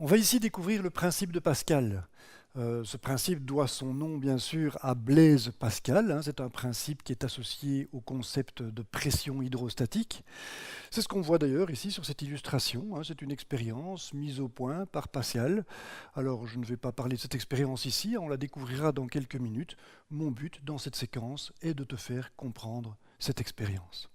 On va ici découvrir le principe de Pascal. Ce principe doit son nom bien sûr à Blaise Pascal, hein. C'est un principe qui est associé au concept de pression hydrostatique. C'est ce qu'on voit d'ailleurs ici sur cette illustration, hein. C'est une expérience mise au point par Pascal. Alors je ne vais pas parler de cette expérience ici, on la découvrira dans quelques minutes. Mon but dans cette séquence est de te faire comprendre cette expérience.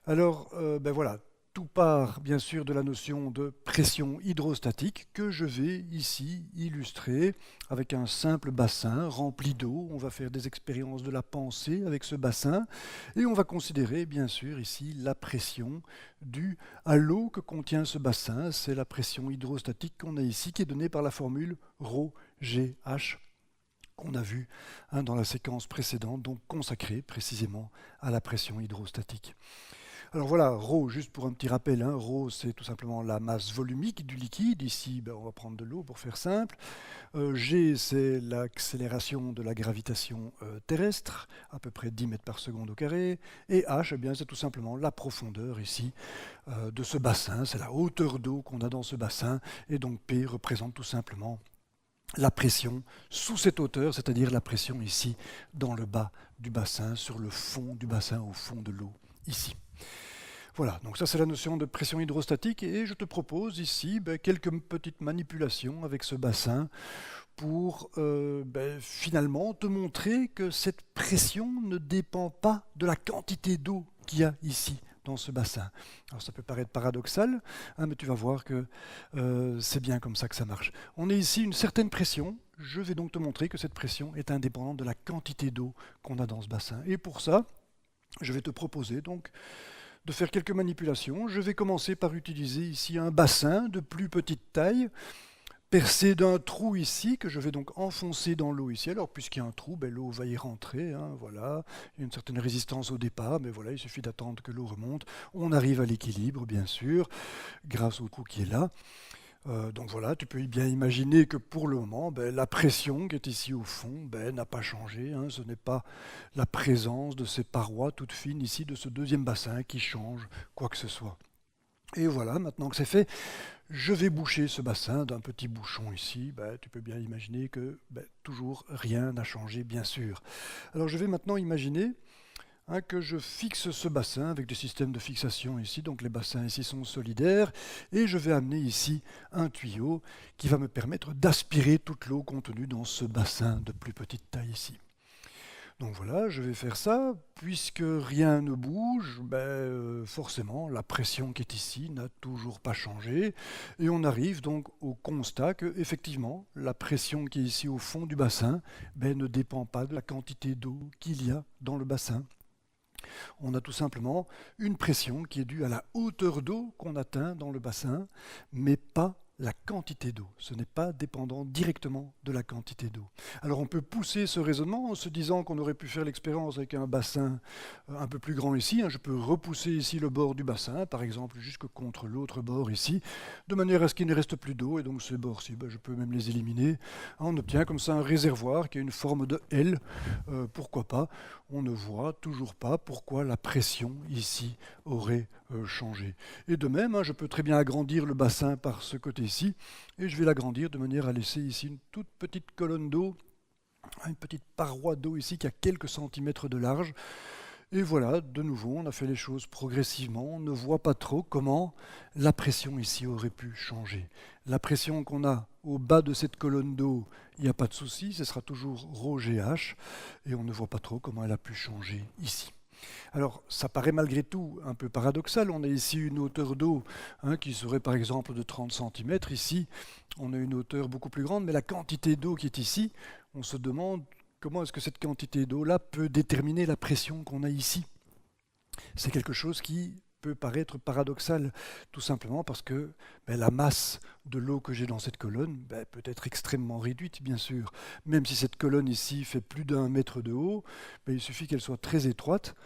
Alors, ben voilà, tout part bien sûr de la notion de pression hydrostatique que je vais ici illustrer avec un simple bassin rempli d'eau. On va faire des expériences de la pensée avec ce bassin et on va considérer bien sûr ici la pression due à l'eau que contient ce bassin. C'est la pression hydrostatique qu'on a ici qui est donnée par la formule ρGH qu'on a vue dans la séquence précédente, donc consacrée précisément à la pression hydrostatique. Alors voilà, ρ, juste pour un petit rappel, hein, ρ c'est tout simplement la masse volumique du liquide. Ici, ben, on va prendre de l'eau pour faire simple. G, c'est l'accélération de la gravitation terrestre, à peu près 10 mètres par seconde au carré. Et H, eh bien, c'est tout simplement la profondeur ici de ce bassin. C'est la hauteur d'eau qu'on a dans ce bassin. Et donc P représente tout simplement la pression sous cette hauteur, c'est-à-dire la pression ici dans le bas du bassin, sur le fond du bassin, au fond de l'eau, ici. Voilà, donc ça c'est la notion de pression hydrostatique et je te propose ici quelques petites manipulations avec ce bassin pour finalement te montrer que cette pression ne dépend pas de la quantité d'eau qu'il y a ici dans ce bassin. Alors ça peut paraître paradoxal, hein, mais tu vas voir que c'est bien comme ça que ça marche. On est ici une certaine pression, je vais donc te montrer que cette pression est indépendante de la quantité d'eau qu'on a dans ce bassin. Et pour ça, je vais te proposer donc de faire quelques manipulations. Je vais commencer par utiliser ici un bassin de plus petite taille, percé d'un trou ici, que je vais donc enfoncer dans l'eau ici. Alors, puisqu'il y a un trou, ben, l'eau va y rentrer, hein, voilà. Il y a une certaine résistance au départ, mais voilà, il suffit d'attendre que l'eau remonte. On arrive à l'équilibre, bien sûr, grâce au trou qui est là. Donc voilà, tu peux bien imaginer que pour le moment, la pression qui est ici au fond n'a pas changé, hein. Ce n'est pas la présence de ces parois toutes fines ici de ce deuxième bassin qui change quoi que ce soit. Et voilà, maintenant que c'est fait, je vais boucher ce bassin d'un petit bouchon ici. Tu peux bien imaginer que toujours rien n'a changé, bien sûr. Alors je vais maintenant imaginer que je fixe ce bassin avec des systèmes de fixation ici. Donc les bassins ici sont solidaires et je vais amener ici un tuyau qui va me permettre d'aspirer toute l'eau contenue dans ce bassin de plus petite taille ici. Donc voilà, je vais faire ça. Puisque rien ne bouge, forcément la pression qui est ici n'a toujours pas changé. Et on arrive donc au constat que effectivement la pression qui est ici au fond du bassin ne dépend pas de la quantité d'eau qu'il y a dans le bassin. On a tout simplement une pression qui est due à la hauteur d'eau qu'on atteint dans le bassin, mais pas la quantité d'eau. Ce n'est pas dépendant directement de la quantité d'eau. Alors on peut pousser ce raisonnement en se disant qu'on aurait pu faire l'expérience avec un bassin un peu plus grand ici. Je peux repousser ici le bord du bassin, par exemple, jusque contre l'autre bord ici, de manière à ce qu'il ne reste plus d'eau. Et donc ces bords-ci, je peux même les éliminer. On obtient comme ça un réservoir qui a une forme de L. Pourquoi pas? On ne voit toujours pas pourquoi la pression ici aurait changé. Et de même, je peux très bien agrandir le bassin par ce côté-ci, et je vais l'agrandir de manière à laisser ici une toute petite colonne d'eau, une petite paroi d'eau ici qui a quelques centimètres de large. Et voilà, de nouveau, on a fait les choses progressivement. On ne voit pas trop comment la pression ici aurait pu changer. La pression qu'on a au bas de cette colonne d'eau, il n'y a pas de souci, ce sera toujours ρGH, et on ne voit pas trop comment elle a pu changer ici. Alors, ça paraît malgré tout un peu paradoxal. On a ici une hauteur d'eau qui serait par exemple de 30 cm. Ici, on a une hauteur beaucoup plus grande, mais la quantité d'eau qui est ici, on se demande comment est-ce que cette quantité d'eau-là peut déterminer la pression qu'on a ici. C'est quelque chose qui peut paraître paradoxal, tout simplement parce que la masse de l'eau que j'ai dans cette colonne peut être extrêmement réduite, bien sûr. Même si cette colonne ici fait plus d'1 mètre de haut, il suffit qu'elle soit très étroite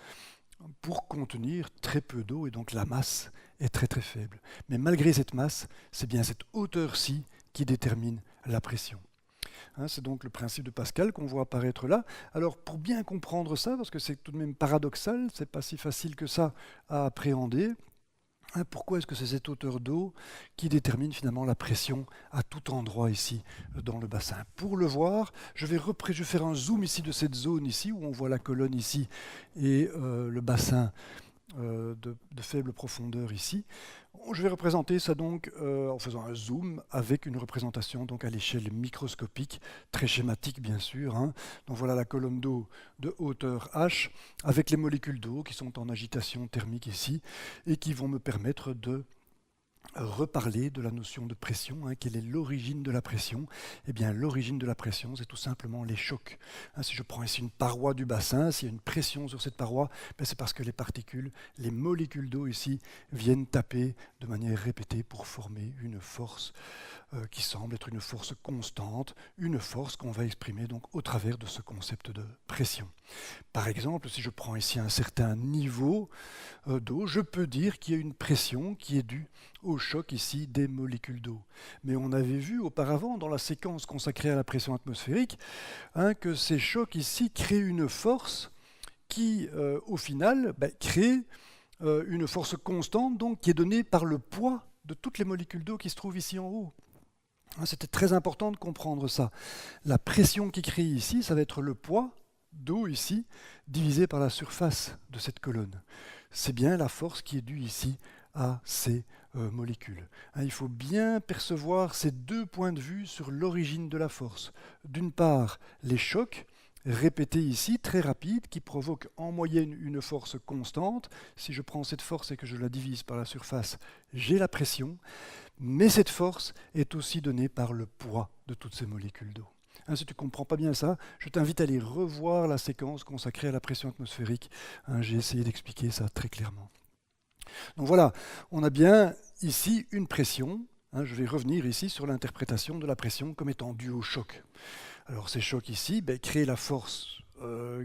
pour contenir très peu d'eau, et donc la masse est très très faible. Mais malgré cette masse, c'est bien cette hauteur-ci qui détermine la pression. C'est donc le principe de Pascal qu'on voit apparaître là. Alors pour bien comprendre ça, parce que c'est tout de même paradoxal, c'est pas si facile que ça à appréhender, Pourquoi est-ce que c'est cette hauteur d'eau qui détermine finalement la pression à tout endroit ici dans le bassin? Pour le voir, je vais faire un zoom ici de cette zone ici où on voit la colonne ici et le bassin de faible profondeur ici. Je vais représenter ça donc en faisant un zoom avec une représentation donc à l'échelle microscopique, très schématique bien sûr, hein. Donc voilà la colonne d'eau de hauteur H avec les molécules d'eau qui sont en agitation thermique ici et qui vont me permettre de reparler de la notion de pression. Quelle est l'origine de la pression? Eh bien, l'origine de la pression, c'est tout simplement les chocs. Si je prends ici une paroi du bassin, s'il y a une pression sur cette paroi, c'est parce que les particules, les molécules d'eau ici, viennent taper de manière répétée pour former une force qui semble être une force constante, une force qu'on va exprimer donc au travers de ce concept de pression. Par exemple, si je prends ici un certain niveau d'eau, je peux dire qu'il y a une pression qui est due au choc ici des molécules d'eau. Mais on avait vu auparavant dans la séquence consacrée à la pression atmosphérique que ces chocs ici créent une force qui, au final, crée une force constante donc, qui est donnée par le poids de toutes les molécules d'eau qui se trouvent ici en haut. C'était très important de comprendre ça. La pression qui crée ici, ça va être le poids d'eau ici, divisé par la surface de cette colonne. C'est bien la force qui est due ici à ces molécules. Il faut bien percevoir ces deux points de vue sur l'origine de la force. D'une part, les chocs répétés ici, très rapides, qui provoquent en moyenne une force constante. Si je prends cette force et que je la divise par la surface, j'ai la pression. Mais cette force est aussi donnée par le poids de toutes ces molécules d'eau. Si tu ne comprends pas bien ça, je t'invite à aller revoir la séquence consacrée à la pression atmosphérique. J'ai essayé d'expliquer ça très clairement. Donc voilà, on a bien ici une pression. Je vais revenir ici sur l'interprétation de la pression comme étant due au choc. Alors ces chocs ici créent la force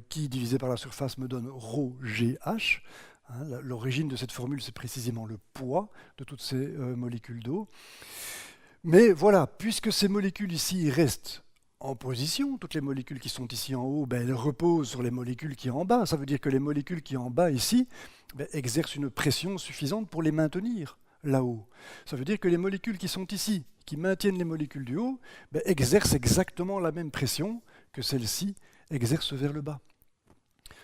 qui, divisée par la surface, me donne ρGH. L'origine de cette formule, c'est précisément le poids de toutes ces molécules d'eau. Mais voilà, puisque ces molécules ici restent en position, toutes les molécules qui sont ici en haut, elles reposent sur les molécules qui sont en bas. Ça veut dire que les molécules qui sont en bas ici exercent une pression suffisante pour les maintenir là-haut. Ça veut dire que les molécules qui sont ici, qui maintiennent les molécules du haut, exercent exactement la même pression que celles-ci exercent vers le bas.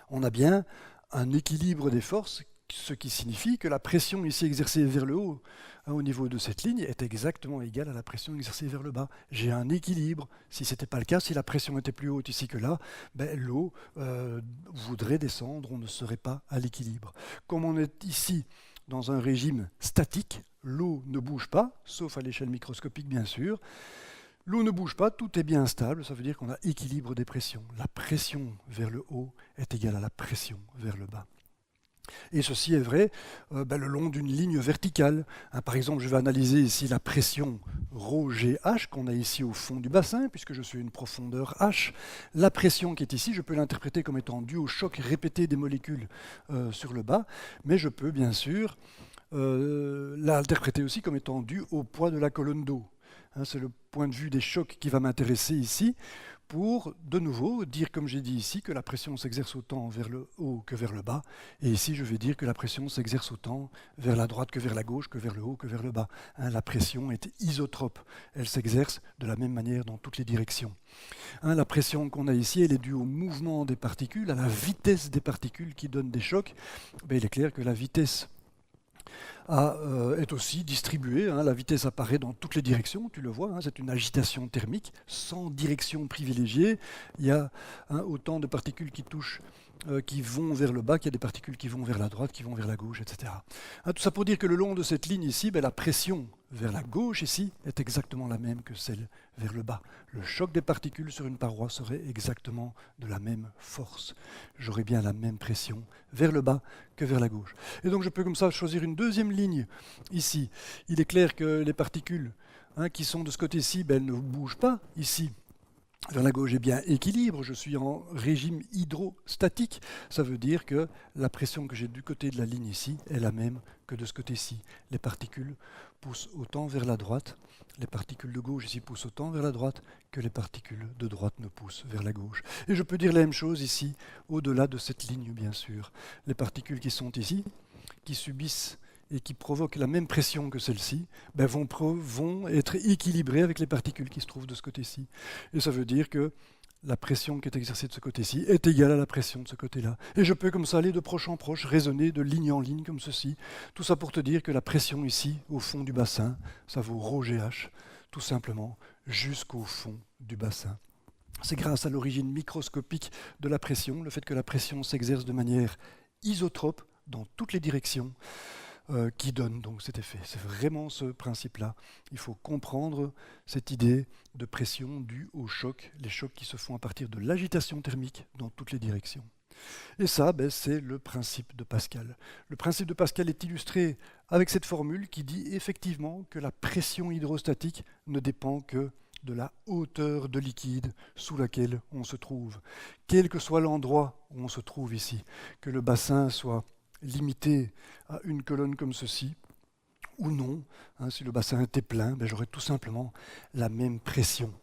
On a bien un équilibre des forces, ce qui signifie que la pression ici exercée vers le haut, au niveau de cette ligne, est exactement égale à la pression exercée vers le bas. J'ai un équilibre. Si ce n'était pas le cas, si la pression était plus haute ici que là, l'eau voudrait descendre, on ne serait pas à l'équilibre. Comme on est ici dans un régime statique, l'eau ne bouge pas, sauf à l'échelle microscopique bien sûr. L'eau ne bouge pas, tout est bien stable, ça veut dire qu'on a équilibre des pressions. La pression vers le haut est égale à la pression vers le bas. Et ceci est vrai le long d'une ligne verticale. Par exemple, je vais analyser ici la pression ρGH qu'on a ici au fond du bassin, puisque je suis à une profondeur H. La pression qui est ici, je peux l'interpréter comme étant due au choc répété des molécules sur le bas, mais je peux bien sûr l'interpréter aussi comme étant due au poids de la colonne d'eau. C'est le point de vue des chocs qui va m'intéresser ici, pour, de nouveau, dire, comme j'ai dit ici, que la pression s'exerce autant vers le haut que vers le bas. Et ici, je vais dire que la pression s'exerce autant vers la droite que vers la gauche, que vers le haut que vers le bas. La pression est isotrope. Elle s'exerce de la même manière dans toutes les directions. La pression qu'on a ici, elle est due au mouvement des particules, à la vitesse des particules qui donnent des chocs. Il est clair que la vitesse est aussi distribuée. La vitesse apparaît dans toutes les directions, tu le vois, c'est une agitation thermique sans direction privilégiée. Il y a autant de particules qui touchent, qui vont vers le bas, qu'il y a des particules qui vont vers la droite, qui vont vers la gauche, etc. Tout ça pour dire que le long de cette ligne ici, la pression vers la gauche ici est exactement la même que celle vers le bas. Le choc des particules sur une paroi serait exactement de la même force. J'aurais bien la même pression vers le bas que vers la gauche. Et donc je peux comme ça choisir une deuxième ligne ici. Il est clair que les particules qui sont de ce côté-ci, elles ne bougent pas ici. Vers la gauche, j'ai bien équilibre, je suis en régime hydrostatique. Ça veut dire que la pression que j'ai du côté de la ligne ici est la même que de ce côté-ci. Les particules poussent autant vers la droite, les particules de gauche ici poussent autant vers la droite que les particules de droite ne poussent vers la gauche. Et je peux dire la même chose ici, au-delà de cette ligne bien sûr. Les particules qui sont ici, qui subissent et qui provoquent la même pression que celle-ci, ben vont être équilibrées avec les particules qui se trouvent de ce côté-ci. Et ça veut dire que la pression qui est exercée de ce côté-ci est égale à la pression de ce côté-là. Et je peux comme ça aller de proche en proche, raisonner de ligne en ligne comme ceci. Tout ça pour te dire que la pression ici, au fond du bassin, ça vaut ρGH, tout simplement, jusqu'au fond du bassin. C'est grâce à l'origine microscopique de la pression, le fait que la pression s'exerce de manière isotrope dans toutes les directions, qui donne donc cet effet. C'est vraiment ce principe-là. Il faut comprendre cette idée de pression due au choc, les chocs qui se font à partir de l'agitation thermique dans toutes les directions. Et ça, c'est le principe de Pascal. Le principe de Pascal est illustré avec cette formule qui dit effectivement que la pression hydrostatique ne dépend que de la hauteur de liquide sous laquelle on se trouve. Quel que soit l'endroit où on se trouve ici, que le bassin soit limité à une colonne comme ceci, ou non, si le bassin était plein, j'aurais tout simplement la même pression.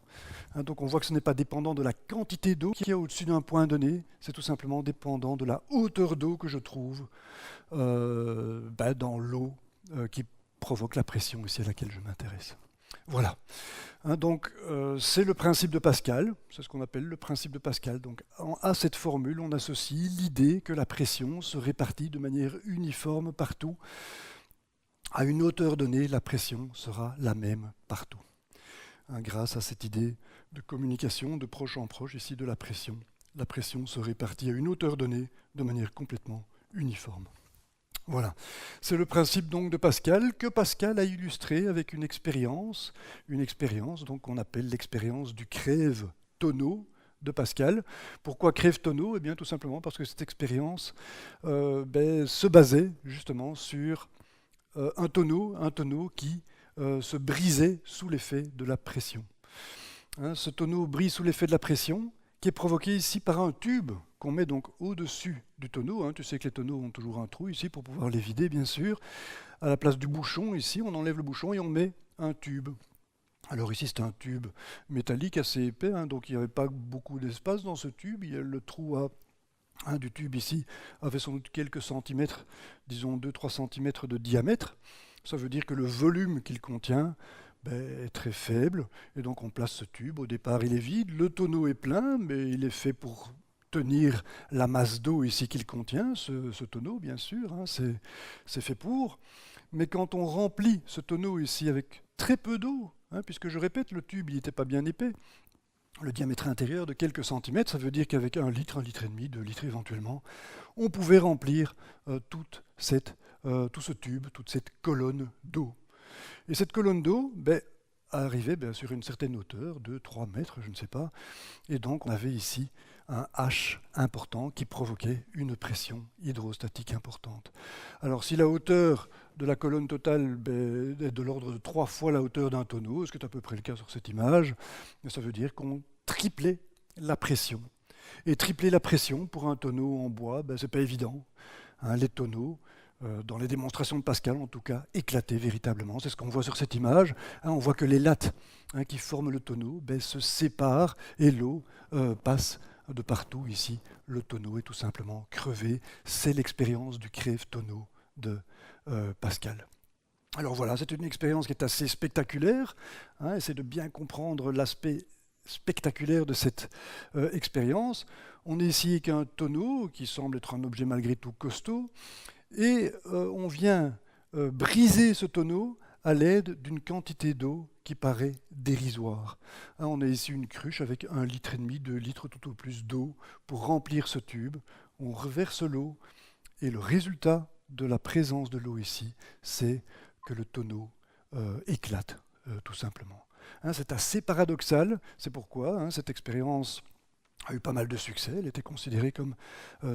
Donc on voit que ce n'est pas dépendant de la quantité d'eau qu'il y a au-dessus d'un point donné, c'est tout simplement dépendant de la hauteur d'eau que je trouve dans l'eau qui provoque la pression ici à laquelle je m'intéresse. Voilà. Donc c'est le principe de Pascal, c'est ce qu'on appelle le principe de Pascal. Donc à cette formule, on associe l'idée que la pression se répartit de manière uniforme partout. À une hauteur donnée, la pression sera la même partout. Grâce à cette idée de communication de proche en proche, ici de la pression se répartit à une hauteur donnée de manière complètement uniforme. Voilà, c'est le principe donc de Pascal que Pascal a illustré avec une expérience donc qu'on appelle l'expérience du crève-tonneau de Pascal. Pourquoi crève-tonneau ? Eh bien tout simplement parce que cette expérience se basait justement sur un tonneau qui se brisait sous l'effet de la pression. Ce tonneau brise sous l'effet de la pression qui est provoqué ici par un tube qu'on met donc au-dessus du tonneau. Tu sais que les tonneaux ont toujours un trou ici pour pouvoir les vider, bien sûr. À la place du bouchon, ici, on enlève le bouchon et on met un tube. Alors ici, c'est un tube métallique assez épais, donc il n'y avait pas beaucoup d'espace dans ce tube. Le trou du tube ici avait sans doute quelques centimètres, disons 2-3 centimètres de diamètre. Ça veut dire que le volume qu'il contient est très faible, et donc on place ce tube. Au départ, il est vide, le tonneau est plein, mais il est fait pour tenir la masse d'eau ici qu'il contient, ce tonneau, bien sûr, c'est fait pour. Mais quand on remplit ce tonneau ici avec très peu d'eau, puisque je répète, le tube n'était pas bien épais, le diamètre intérieur de quelques centimètres, ça veut dire qu'avec 1 litre et demi, 2 litres éventuellement, on pouvait remplir tout ce tube, toute cette colonne d'eau. Et cette colonne d'eau arrivait sur une certaine hauteur, 2-3 mètres, je ne sais pas, et donc on avait ici un H important qui provoquait une pression hydrostatique importante. Alors si la hauteur de la colonne totale est de l'ordre de 3 fois la hauteur d'un tonneau, ce qui est à peu près le cas sur cette image, ça veut dire qu'on triplait la pression. Et tripler la pression pour un tonneau en bois, ce n'est pas évident. Les tonneaux, dans les démonstrations de Pascal en tout cas, éclataient véritablement. C'est ce qu'on voit sur cette image. On voit que les lattes qui forment le tonneau se séparent et l'eau passe de partout. Ici, le tonneau est tout simplement crevé. C'est l'expérience du crève-tonneau de Pascal. Alors voilà, c'est une expérience qui est assez spectaculaire. Essayez de bien comprendre l'aspect spectaculaire de cette expérience. On est ici avec un tonneau qui semble être un objet malgré tout costaud, et on vient briser ce tonneau à l'aide d'une quantité d'eau qui paraît dérisoire. On a ici une cruche avec 1,5 litre, 2 litres tout au plus d'eau pour remplir ce tube. On reverse l'eau et le résultat de la présence de l'eau ici, c'est que le tonneau éclate tout simplement. C'est assez paradoxal, c'est pourquoi cette expérience a eu pas mal de succès, elle était considérée comme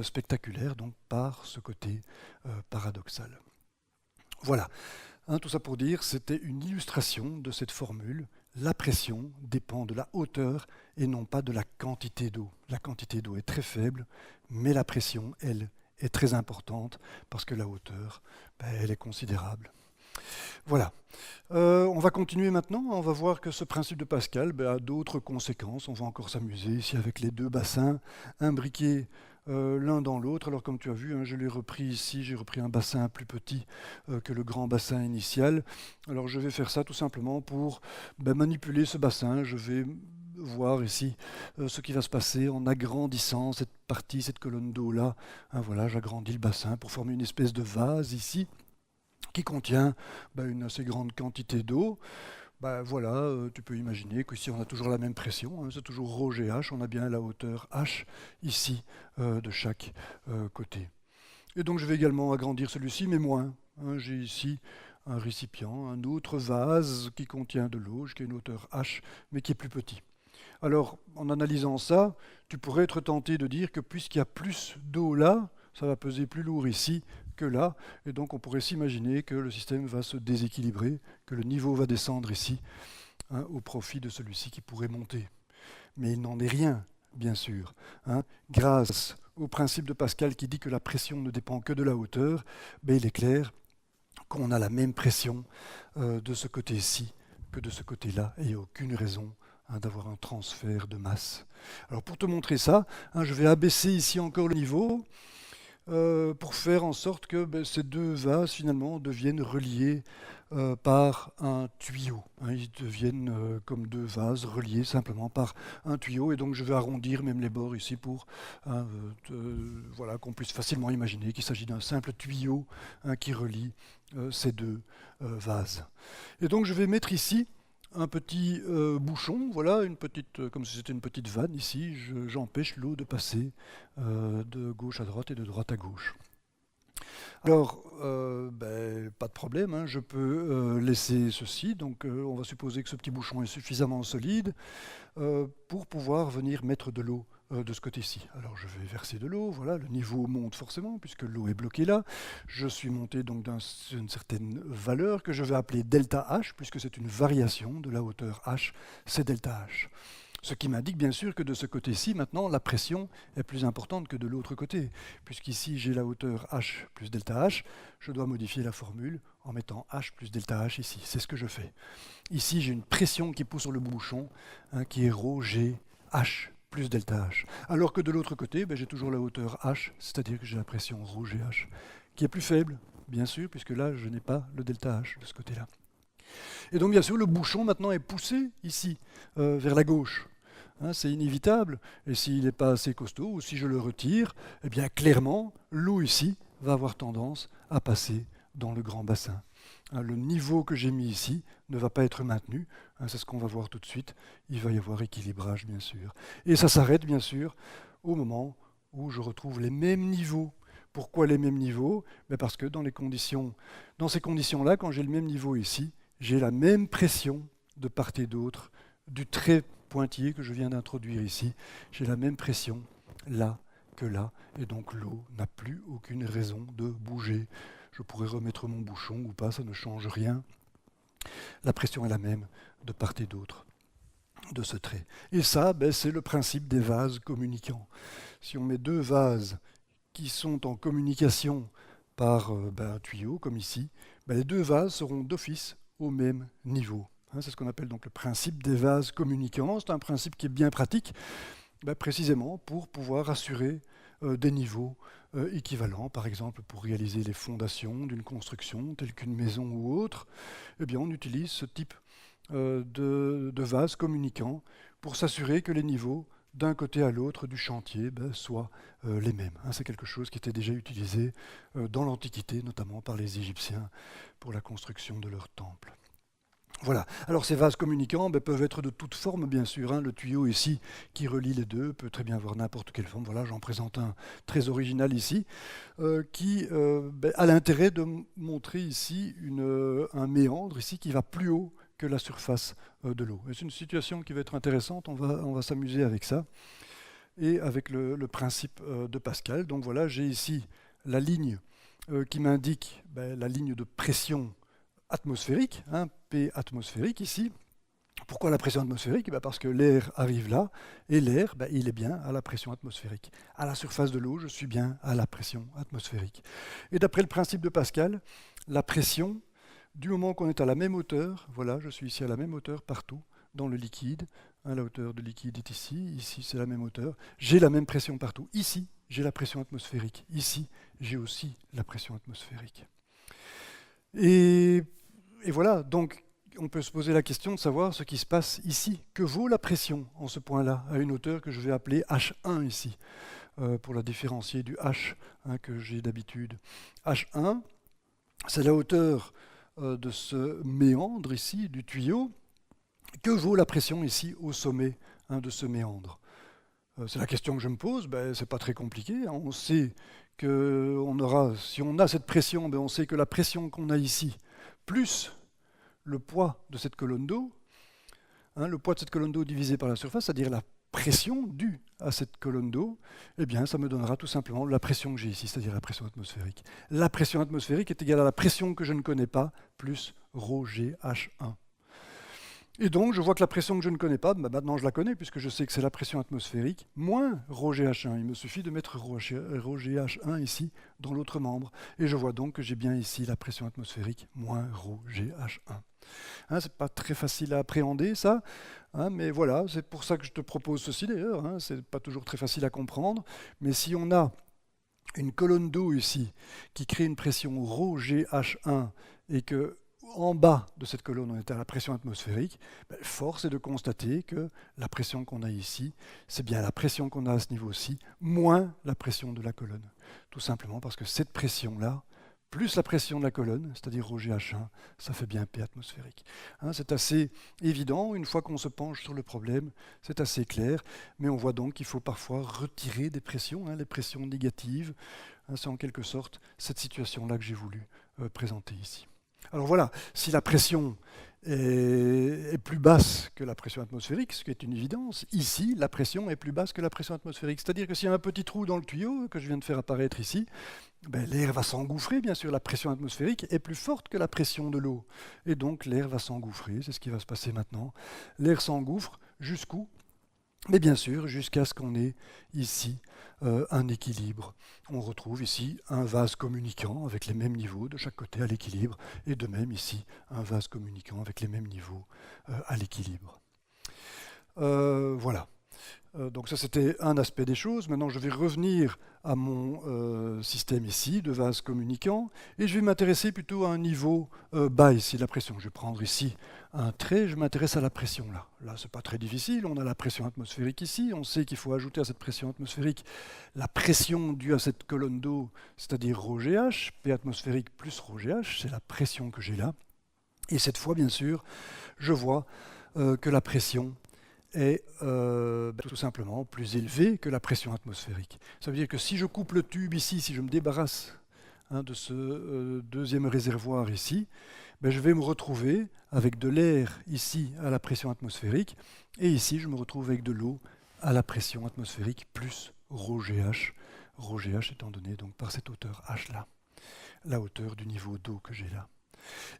spectaculaire, donc par ce côté paradoxal. Voilà, tout ça pour dire, c'était une illustration de cette formule. La pression dépend de la hauteur et non pas de la quantité d'eau. La quantité d'eau est très faible, mais la pression, elle, est très importante parce que la hauteur, elle est considérable. Voilà. On va continuer maintenant. On va voir que ce principe de Pascal a d'autres conséquences. On va encore s'amuser ici avec les deux bassins imbriqués l'un dans l'autre. Alors comme tu as vu, hein, je l'ai repris ici, j'ai repris un bassin plus petit que le grand bassin initial. Alors je vais faire ça tout simplement pour manipuler ce bassin. Je vais voir ici ce qui va se passer en agrandissant cette partie, cette colonne d'eau là. Hein, voilà, j'agrandis le bassin pour former une espèce de vase ici qui contient une assez grande quantité d'eau. Voilà, tu peux imaginer qu'ici on a toujours la même pression, hein, c'est toujours ρGH, on a bien la hauteur H ici de chaque côté. Et donc je vais également agrandir celui-ci, mais moins. Hein, j'ai ici un récipient, un autre vase qui contient de l'eau, qui a une hauteur H, mais qui est plus petit. Alors, en analysant ça, tu pourrais être tenté de dire que puisqu'il y a plus d'eau là, ça va peser plus lourd ici que là, et donc on pourrait s'imaginer que le système va se déséquilibrer, que le niveau va descendre ici, hein, au profit de celui-ci qui pourrait monter. Mais il n'en est rien, bien sûr. Hein. Grâce au principe de Pascal qui dit que la pression ne dépend que de la hauteur, il est clair qu'on a la même pression de ce côté-ci que de ce côté-là, et il n'y a aucune raison d'avoir un transfert de masse. Alors pour te montrer ça, hein, je vais abaisser ici encore le niveau pour faire en sorte que ces deux vases finalement deviennent reliés par un tuyau. Hein, ils deviennent comme deux vases reliés simplement par un tuyau, et donc je vais arrondir même les bords ici pour hein, voilà, qu'on puisse facilement imaginer qu'il s'agit d'un simple tuyau hein, qui relie ces deux vases. Et donc je vais mettre ici un petit bouchon, voilà, une petite, comme si c'était une petite vanne ici, j'empêche l'eau de passer de gauche à droite et de droite à gauche. Alors, pas de problème, hein, je peux laisser ceci, donc on va supposer que ce petit bouchon est suffisamment solide pour pouvoir venir mettre de l'eau de ce côté-ci. Alors je vais verser de l'eau, voilà, le niveau monte forcément puisque l'eau est bloquée là. Je suis monté donc d'une certaine valeur que je vais appeler delta H, puisque c'est une variation de la hauteur H, c'est delta H. Ce qui m'indique bien sûr que de ce côté-ci, maintenant, la pression est plus importante que de l'autre côté. Puisqu'ici, j'ai la hauteur H plus delta H, je dois modifier la formule en mettant H plus delta H ici. C'est ce que je fais. Ici, j'ai une pression qui pousse sur le bouchon, hein, qui est ρGH plus delta H. Alors que de l'autre côté, j'ai toujours la hauteur H, c'est-à-dire que j'ai la pression ρGH, qui est plus faible, bien sûr, puisque là, je n'ai pas le delta H de ce côté-là. Et donc, bien sûr, le bouchon maintenant est poussé ici, vers la gauche. Hein, c'est inévitable. Et s'il n'est pas assez costaud, ou si je le retire, eh bien, clairement, l'eau ici va avoir tendance à passer dans le grand bassin. Hein, le niveau que j'ai mis ici ne va pas être maintenu. Hein, c'est ce qu'on va voir tout de suite. Il va y avoir équilibrage, bien sûr. Et ça s'arrête, bien sûr, au moment où je retrouve les mêmes niveaux. Pourquoi les mêmes niveaux? Parce que dans ces conditions-là, quand j'ai le même niveau ici, j'ai la même pression de part et d'autre du trait pointillé que je viens d'introduire ici. J'ai la même pression là que là, et donc l'eau n'a plus aucune raison de bouger. Je pourrais remettre mon bouchon ou pas, ça ne change rien. La pression est la même de part et d'autre de ce trait. Et ça, c'est le principe des vases communicants. Si on met deux vases qui sont en communication par un tuyau, comme ici, les deux vases seront d'office au même niveau. Hein, c'est ce qu'on appelle donc le principe des vases communicants. C'est un principe qui est bien pratique, précisément pour pouvoir assurer des niveaux équivalents. Par exemple, pour réaliser les fondations d'une construction, telle qu'une maison ou autre, on utilise ce type de vases communicants pour s'assurer que les niveaux d'un côté à l'autre du chantier soient les mêmes. Hein, c'est quelque chose qui était déjà utilisé dans l'Antiquité, notamment par les Égyptiens, pour la construction de leurs temples. Voilà. Alors ces vases communicants peuvent être de toutes formes, bien sûr. Hein. Le tuyau ici qui relie les deux peut très bien avoir n'importe quelle forme. Voilà, j'en présente un très original ici, qui a l'intérêt de montrer ici un méandre ici qui va plus haut que la surface de l'eau. C'est une situation qui va être intéressante, on va s'amuser avec ça, et avec le principe de Pascal. Donc voilà, j'ai ici la ligne qui m'indique la ligne de pression atmosphérique, hein, P atmosphérique ici. Pourquoi la pression atmosphérique? Parce que l'air arrive là, et l'air, il est bien à la pression atmosphérique. À la surface de l'eau, je suis bien à la pression atmosphérique. Et d'après le principe de Pascal, la pression, du moment qu'on est à la même hauteur, voilà, je suis ici à la même hauteur partout, dans le liquide, hein, la hauteur de liquide est ici c'est la même hauteur, j'ai la même pression partout, ici j'ai la pression atmosphérique. Ici, j'ai aussi la pression atmosphérique. Et voilà, donc on peut se poser la question de savoir ce qui se passe ici. Que vaut la pression en ce point-là, à une hauteur que je vais appeler H1 ici, pour la différencier du H que j'ai d'habitude. H1, c'est la hauteur de ce méandre ici, du tuyau. Que vaut la pression ici au sommet de ce méandre? C'est la question que je me pose. C'est pas très compliqué. On sait que si on a cette pression, on sait que la pression qu'on a ici, plus le poids de cette colonne d'eau, le poids de cette colonne d'eau divisé par la surface, c'est-à-dire la pression due à cette colonne d'eau, eh bien, ça me donnera tout simplement la pression que j'ai ici, c'est-à-dire la pression atmosphérique. La pression atmosphérique est égale à la pression que je ne connais pas, plus ρGH1. Et donc, je vois que la pression que je ne connais pas, maintenant je la connais, puisque je sais que c'est la pression atmosphérique, moins ρGH1. Il me suffit de mettre ρGH1 ici, dans l'autre membre. Et je vois donc que j'ai bien ici la pression atmosphérique, moins ρGH1. C'est pas très facile à appréhender, ça, mais voilà, c'est pour ça que je te propose ceci d'ailleurs. C'est pas toujours très facile à comprendre, mais si on a une colonne d'eau ici, qui crée une pression ρGH1, et que en bas de cette colonne, on est à la pression atmosphérique, force est de constater que la pression qu'on a ici, c'est bien la pression qu'on a à ce niveau-ci, moins la pression de la colonne. Tout simplement parce que cette pression-là, plus la pression de la colonne, c'est-à-dire ρGH1, ça fait bien P atmosphérique. C'est assez évident, une fois qu'on se penche sur le problème, c'est assez clair, mais on voit donc qu'il faut parfois retirer des pressions, les pressions négatives. C'est en quelque sorte cette situation-là que j'ai voulu présenter ici. Alors voilà, si la pression est plus basse que la pression atmosphérique, ce qui est une évidence, ici, la pression est plus basse que la pression atmosphérique. C'est-à-dire que s'il y a un petit trou dans le tuyau que je viens de faire apparaître ici, l'air va s'engouffrer, bien sûr, la pression atmosphérique est plus forte que la pression de l'eau. Et donc l'air va s'engouffrer, c'est ce qui va se passer maintenant. L'air s'engouffre jusqu'où? Mais bien sûr, jusqu'à ce qu'on ait ici un équilibre. On retrouve ici un vase communicant avec les mêmes niveaux de chaque côté à l'équilibre, et de même ici un vase communicant avec les mêmes niveaux à l'équilibre. Voilà. Donc ça c'était un aspect des choses. Maintenant je vais revenir à mon système ici de vase communicant et je vais m'intéresser plutôt à un niveau bas ici, la pression. Je vais prendre ici un trait, je m'intéresse à la pression là. Là c'est pas très difficile, on a la pression atmosphérique ici, on sait qu'il faut ajouter à cette pression atmosphérique la pression due à cette colonne d'eau, c'est-à-dire ρGH, P atmosphérique plus ρGH, c'est la pression que j'ai là. Et cette fois bien sûr, je vois que la pression est tout simplement plus élevée que la pression atmosphérique. Ça veut dire que si je coupe le tube ici, si je me débarrasse de ce deuxième réservoir ici, je vais me retrouver avec de l'air ici à la pression atmosphérique, et ici je me retrouve avec de l'eau à la pression atmosphérique plus ρGH, ρGH étant donné donc par cette hauteur H là, la hauteur du niveau d'eau que j'ai là.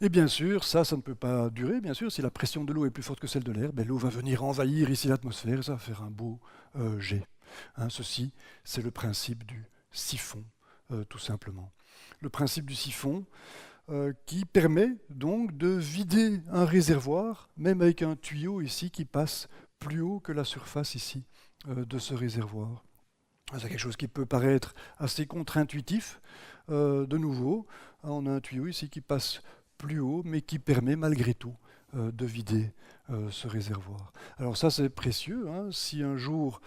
Et bien sûr, ça ne peut pas durer. Bien sûr, si la pression de l'eau est plus forte que celle de l'air, l'eau va venir envahir ici l'atmosphère et ça va faire un beau jet. Ceci, c'est le principe du siphon, tout simplement. Le principe du siphon qui permet donc de vider un réservoir, même avec un tuyau ici qui passe plus haut que la surface ici de ce réservoir. C'est quelque chose qui peut paraître assez contre-intuitif. De nouveau, on a un tuyau ici qui passe plus haut, mais qui permet malgré tout de vider ce réservoir. Alors ça, c'est précieux. Si un jour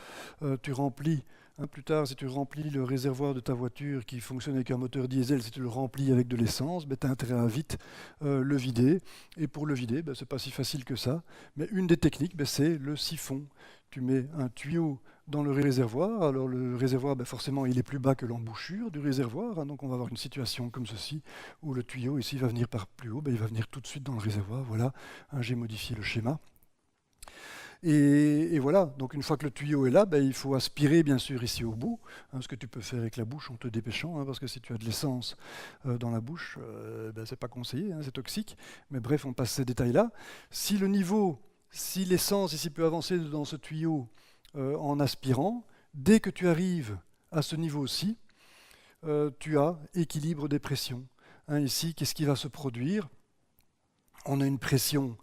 tu remplis, plus tard, si tu remplis le réservoir de ta voiture qui fonctionne avec un moteur diesel, si tu le remplis avec de l'essence, tu as intérêt à vite le vider. Et pour le vider, c'est pas si facile que ça. Mais une des techniques, c'est le siphon. Tu mets un tuyau dans le réservoir. Alors le réservoir, forcément, il est plus bas que l'embouchure du réservoir. Donc on va avoir une situation comme ceci, où le tuyau ici va venir par plus haut. Il va venir tout de suite dans le réservoir. Voilà, j'ai modifié le schéma. Et voilà, donc une fois que le tuyau est là, il faut aspirer bien sûr ici au bout, ce que tu peux faire avec la bouche en te dépêchant, parce que si tu as de l'essence dans la bouche, c'est pas conseillé, c'est toxique. Mais bref, on passe ces détails-là. Si l'essence ici peut avancer dans ce tuyau en aspirant, dès que tu arrives à ce niveau-ci, tu as équilibre des pressions. Ici, qu'est-ce qui va se produire? On a une pression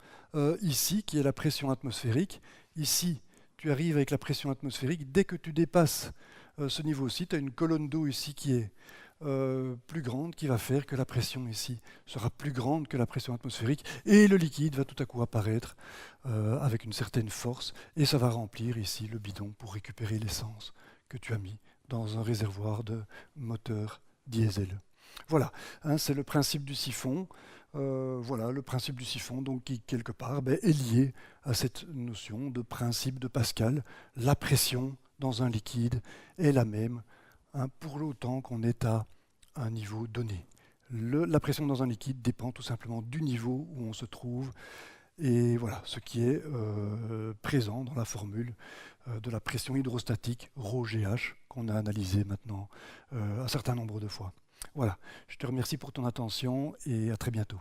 ici, qui est la pression atmosphérique. Ici, tu arrives avec la pression atmosphérique. Dès que tu dépasses ce niveau-ci, tu as une colonne d'eau ici qui est plus grande, qui va faire que la pression ici sera plus grande que la pression atmosphérique, et le liquide va tout à coup apparaître avec une certaine force, et ça va remplir ici le bidon pour récupérer l'essence que tu as mis dans un réservoir de moteur diesel. Voilà, hein, c'est le principe du siphon. Voilà, le principe du siphon, donc, qui, quelque part, est lié à cette notion de principe de Pascal. La pression dans un liquide est la même, hein, pour autant qu'on est à un niveau donné. La pression dans un liquide dépend tout simplement du niveau où on se trouve, et voilà ce qui est présent dans la formule de la pression hydrostatique ρGH qu'on a analysé maintenant un certain nombre de fois. Voilà, je te remercie pour ton attention et à très bientôt.